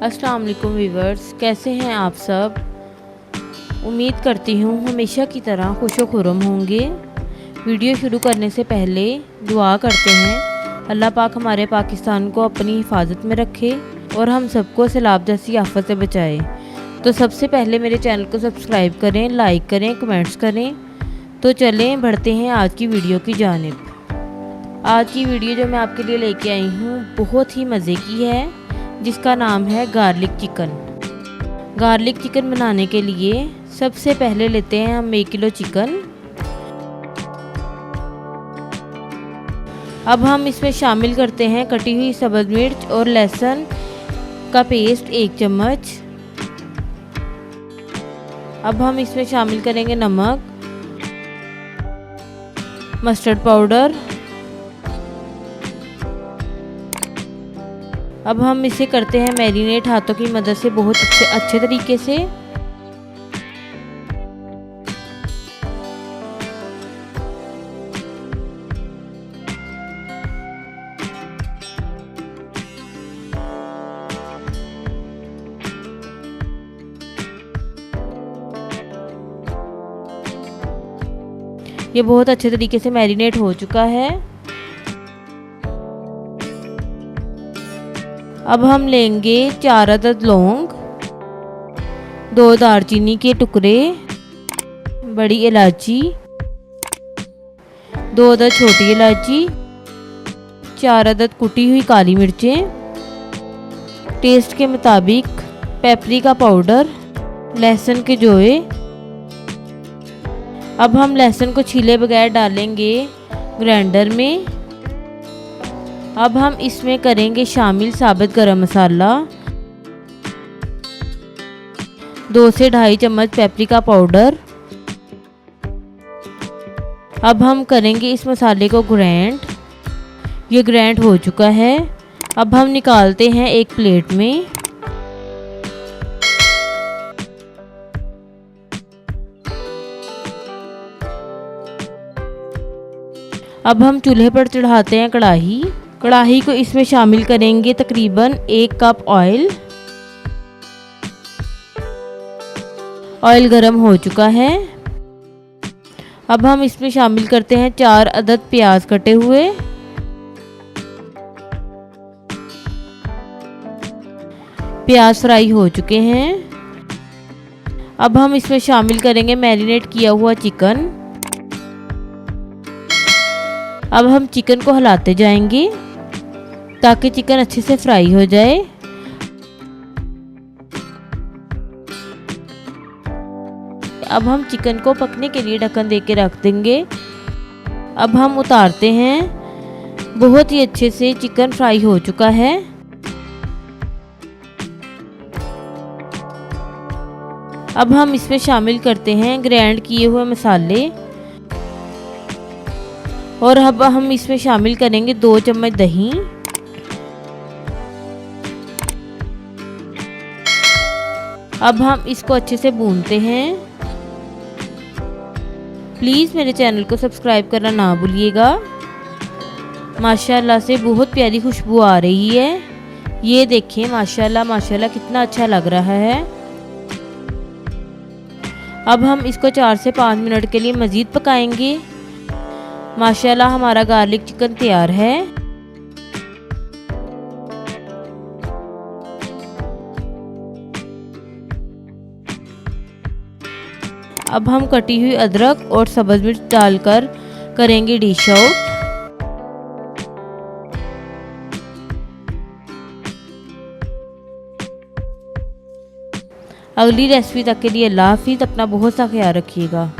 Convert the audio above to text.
अस्सलाम वालेकुम व्यूवर्स, कैसे हैं आप सब। उम्मीद करती हूँ हमेशा की तरह खुश व खुर्रम होंगे। वीडियो शुरू करने से पहले दुआ करते हैं अल्लाह पाक हमारे पाकिस्तान को अपनी हिफाजत में रखे और हम सबको सैलाब जैसी आफत से बचाए। तो सबसे पहले मेरे चैनल को सब्सक्राइब करें, लाइक करें, कमेंट्स करें। तो चलें बढ़ते हैं आज की वीडियो की जानिब। आज की वीडियो जो मैं आपके लिए लेके आई हूँ बहुत ही मज़े की है, जिसका नाम है गार्लिक चिकन। गार्लिक चिकन बनाने के लिए सबसे पहले लेते हैं हम 1 किलो चिकन। अब हम इसमें शामिल करते हैं कटी हुई सब्ज़ मिर्च और लहसुन का पेस्ट 1 चम्मच। अब हम इसमें शामिल करेंगे नमक, मस्टर्ड पाउडर। अब हम इसे करते हैं मैरिनेट हाथों की मदद से बहुत अच्छे तरीके से। ये बहुत अच्छे तरीके से मैरिनेट हो चुका है। अब हम लेंगे 4 अदद लौंग, 2 दालचीनी के टुकड़े, बड़ी इलायची, 2 अदद छोटी इलायची, 4 अदद कुटी हुई काली मिर्चें, टेस्ट के मुताबिक पेपरिका पाउडर, लहसुन के जोए। अब हम लहसुन को छीले बगैर डालेंगे ग्राइंडर में। अब हम इसमें करेंगे शामिल साबुत गरम मसाला, 2 से 2.5 चम्मच पेपरिका पाउडर। अब हम करेंगे इस मसाले को ग्राइंड। ये ग्राइंड हो चुका है। अब हम निकालते हैं एक प्लेट में। अब हम चूल्हे पर चढ़ाते हैं कढ़ाई। कढ़ाई को इसमें शामिल करेंगे तकरीबन 1 कप ऑयल। ऑयल गरम हो चुका है। अब हम इसमें शामिल करते हैं 4 अदद प्याज कटे हुए। प्याज फ्राई हो चुके हैं। अब हम इसमें शामिल करेंगे मैरिनेट किया हुआ चिकन। अब हम चिकन को हिलाते जाएंगे ताकि चिकन अच्छे से फ्राई हो जाए। अब हम चिकन को पकने के लिए ढक्कन दे के रख देंगे। अब हम उतारते हैं। बहुत ही अच्छे से चिकन फ्राई हो चुका है। अब हम इसमें शामिल करते हैं ग्राइंड किए हुए मसाले और अब हम इसमें शामिल करेंगे 2 चम्मच दही। अब हम इसको अच्छे से भूनते हैं। प्लीज़ मेरे चैनल को सब्सक्राइब करना ना भूलिएगा। माशाल्लाह से बहुत प्यारी खुशबू आ रही है। ये देखिए माशाल्लाह माशाल्लाह कितना अच्छा लग रहा है। अब हम इसको 4 से 5 मिनट के लिए मज़ीद पकाएंगे। माशाल्लाह हमारा गार्लिक चिकन तैयार है। अब हम कटी हुई अदरक और सब्ज़ मिर्च डालकर करेंगे डिश आउट। अगली रेसिपी तक के लिए अल्लाह हाफिज़। अपना बहुत सा ख्याल रखिएगा।